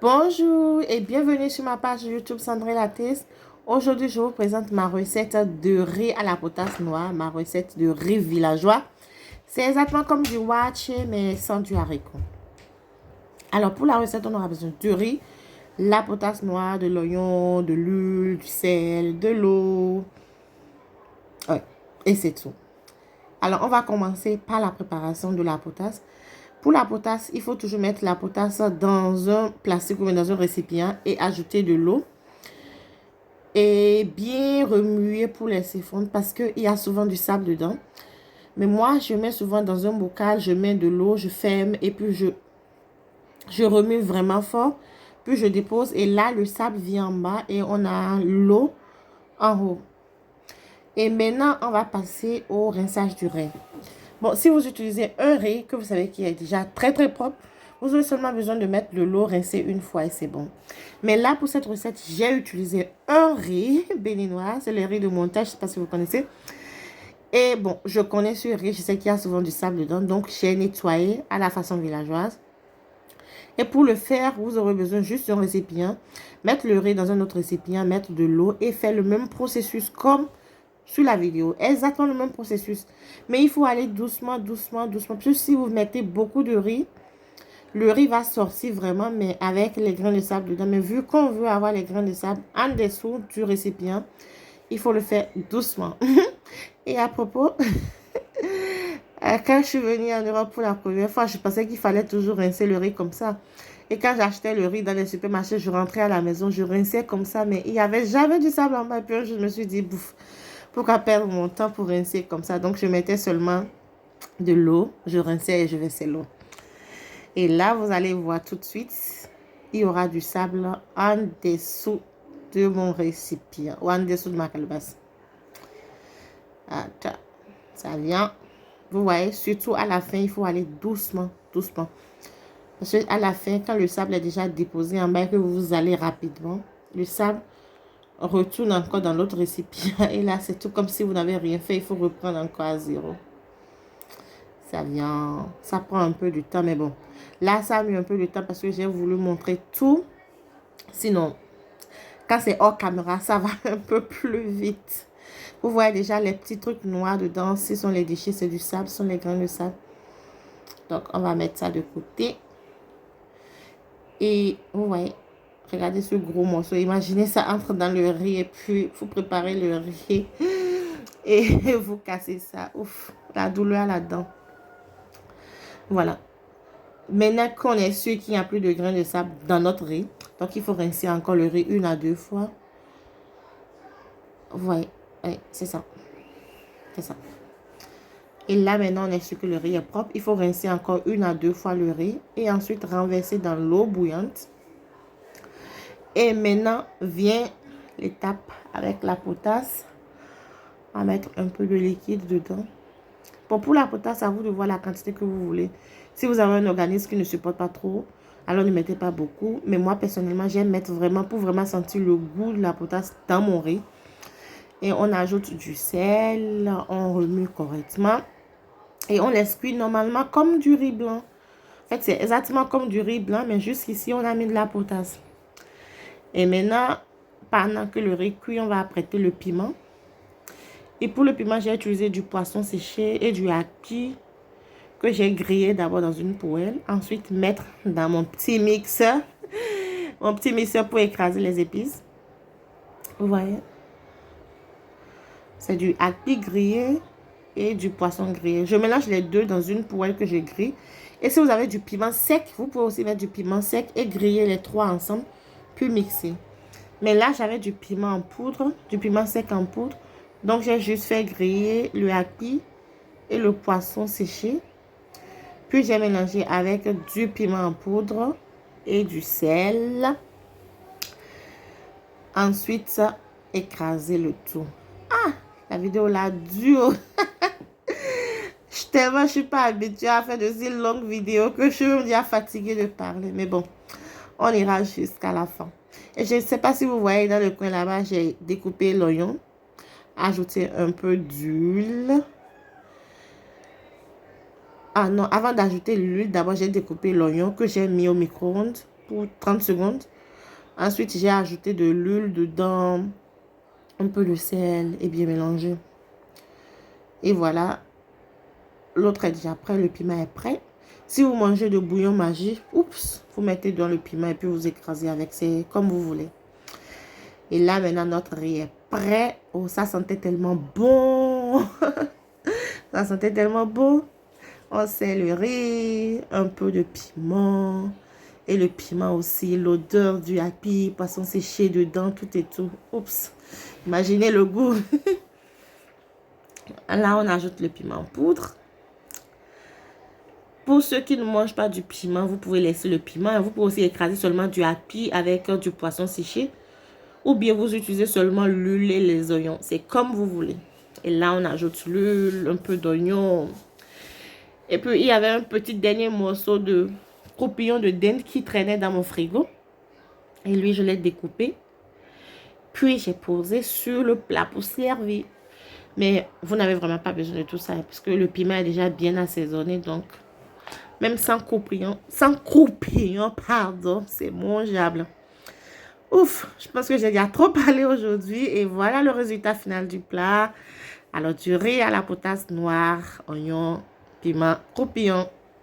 Bonjour et bienvenue sur ma page YouTube Sandrine Latis. Aujourd'hui, je vous présente ma recette de riz à la potasse noire, ma recette de riz villageois. C'est exactement comme du wache mais sans du haricot. Alors pour la recette, on aura besoin du riz, la potasse noire, de l'oignon, de l'huile, du sel, de l'eau. Ouais, et c'est tout. Alors on va commencer par la préparation de la potasse. Pour la potasse, il faut toujours mettre la potasse dans un plastique ou dans un récipient et ajouter de l'eau. Et bien remuer pour laisser fondre parce qu'il y a souvent du sable dedans. Mais moi, je mets souvent dans un bocal, je mets de l'eau, je ferme et puis je remue vraiment fort. Puis je dépose et là, le sable vient en bas et on a l'eau en haut. Et maintenant, on va passer au rinçage du riz. Bon, si vous utilisez un riz que vous savez qui est déjà très propre, vous aurez seulement besoin de mettre de l'eau rincée une fois et c'est bon. Mais là, pour cette recette, j'ai utilisé un riz béninois. C'est le riz de montage, je ne sais pas si vous connaissez. Et bon, je connais ce riz, je sais qu'il y a souvent du sable dedans. Donc, j'ai nettoyé à la façon villageoise. Et pour le faire, vous aurez besoin juste d'un récipient. Mettre le riz dans un autre récipient, mettre de l'eau et faire le même processus comme sur la vidéo. Exactement le même processus. Mais il faut aller doucement. Parce que si vous mettez beaucoup de riz, le riz va sortir vraiment, mais avec les grains de sable dedans. Mais vu qu'on veut avoir les grains de sable en dessous du récipient, il faut le faire doucement. Et à propos, quand je suis venue en Europe pour la première fois, je pensais qu'il fallait toujours rincer le riz comme ça. Et quand j'achetais le riz dans les supermarchés, je rentrais à la maison, je rinçais comme ça, mais il n'y avait jamais du sable en bas. Puis je me suis dit, bouf, pourquoi perdre mon temps pour rincer comme ça? Donc, je mettais seulement de l'eau, je rinçais et je versais l'eau. Et là, vous allez voir tout de suite, il y aura du sable en dessous de mon récipient ou en dessous de ma calebasse. Attends, ça vient. Vous voyez, surtout à la fin, il faut aller doucement. Parce qu'à la fin, quand le sable est déjà déposé en bas et que vous allez rapidement, le sable retourne encore dans l'autre récipient. Et là, c'est tout comme si vous n'avez rien fait. Il faut reprendre encore à zéro. Ça vient, ça prend un peu de temps, mais bon. Là, ça a mis un peu de temps parce que j'ai voulu montrer tout. Sinon, quand c'est hors caméra, ça va un peu plus vite. Vous voyez déjà les petits trucs noirs dedans. Ce sont les déchets, c'est du sable, ce sont les grains de sable. Donc, on va mettre ça de côté. Et vous voyez, regardez ce gros morceau. Imaginez ça entre dans le riz et puis vous préparez le riz et vous cassez ça. Ouf, la douleur là-dedans. Voilà. Maintenant qu'on est sûr qu'il n'y a plus de grains de sable dans notre riz, donc il faut rincer encore le riz 1 à 2 fois. Vous voyez, oui, c'est ça. C'est ça. Et là, maintenant, on est sûr que le riz est propre. Il faut rincer encore 1 à 2 fois le riz et ensuite renverser dans l'eau bouillante. Et maintenant, vient l'étape avec la potasse. On va mettre un peu de liquide dedans. Bon, pour la potasse, à vous de voir la quantité que vous voulez. Si vous avez un organisme qui ne supporte pas trop, alors ne mettez pas beaucoup. Mais moi, personnellement, j'aime mettre vraiment pour vraiment sentir le goût de la potasse dans mon riz. Et on ajoute du sel, on remue correctement. Et on laisse cuire normalement comme du riz blanc. En fait, c'est exactement comme du riz blanc, mais jusqu'ici, on a mis de la potasse. Et maintenant, pendant que le riz cuit, on va apprêter le piment. Et pour le piment, j'ai utilisé du poisson séché et du haki que j'ai grillé d'abord dans une poêle. Ensuite, mettre dans mon petit mixeur. Mon petit mixeur pour écraser les épices. Vous voyez? C'est du haki grillé et du poisson grillé. Je mélange les deux dans une poêle que je grille. Et si vous avez du piment sec, vous pouvez aussi mettre du piment sec et griller les trois ensemble, puis mixer. Mais là, j'avais du piment en poudre, du piment sec en poudre. Donc, j'ai juste fait griller le haki et le poisson séché. Puis, j'ai mélangé avec du piment en poudre et du sel. Ensuite, écraser le tout. Ah, la vidéo là dure. Tellement je ne suis pas habituée à faire de si longues vidéos que je suis déjà fatiguée de parler. Mais bon, on ira jusqu'à la fin. Et je ne sais pas si vous voyez dans le coin là-bas, j'ai découpé l'oignon. Ajouter un peu d'huile. Ah non, avant d'ajouter l'huile, d'abord j'ai découpé l'oignon que j'ai mis au micro-ondes pour 30 secondes. Ensuite, j'ai ajouté de l'huile dedans, un peu de sel et bien mélangé. Et voilà, l'autre est déjà prêt, le piment est prêt. Si vous mangez de bouillon magique, oups, vous mettez dans le piment et puis vous écrasez avec, c'est comme vous voulez. Et là, maintenant, notre riz est prêt. Oh, ça sentait tellement bon. Ça sentait tellement bon. On sait le riz, un peu de piment. Et le piment aussi, l'odeur du hapi, poisson séché dedans, tout et tout. Oups, imaginez le goût. Là, on ajoute le piment en poudre. Pour ceux qui ne mangent pas du piment, vous pouvez laisser le piment. Vous pouvez aussi écraser seulement du hapi avec du poisson séché. Ou bien vous utilisez seulement l'huile et les oignons. C'est comme vous voulez. Et là, on ajoute l'huile, un peu d'oignon. Et puis, il y avait un petit dernier morceau de croupillon de dinde qui traînait dans mon frigo. Et lui, je l'ai découpé. Puis, j'ai posé sur le plat pour servir. Mais vous n'avez vraiment pas besoin de tout ça. Parce que le piment est déjà bien assaisonné. Donc, même sans croupillon, pardon, c'est mangeable. Ouf, je pense que j'ai déjà trop parlé aujourd'hui. Et voilà le résultat final du plat. Alors, du riz à la potasse noire, oignon, piment, croupillon.